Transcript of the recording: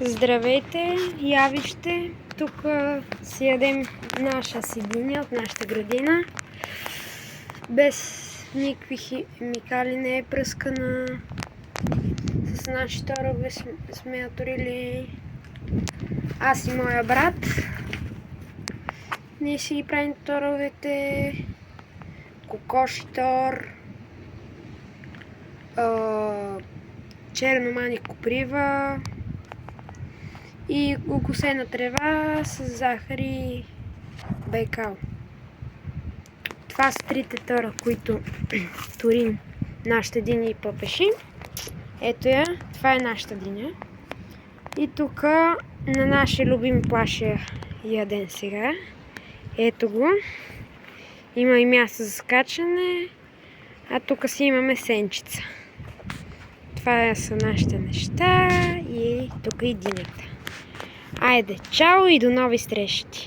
Здравейте, я вижте, тук си ядем наша сидиня от нашата градина. Без никакви химикали, не е пръскана. С наши торове сме я турили. Аз и моя брат. Ние си ги правим торовете. Кокоши тор. Черно мани коприва. И окосена трева с захар и бейкал. Това са трите тора, които турим нашата диня и пъпеши. Ето я, това е нашата диня. И тук на нашия любим плаш ядем сега. Ето го. Има и място за скачане. А тук си имаме сенчица. Това са нашите неща и тук и динята. Айде, чао и до нови срещи!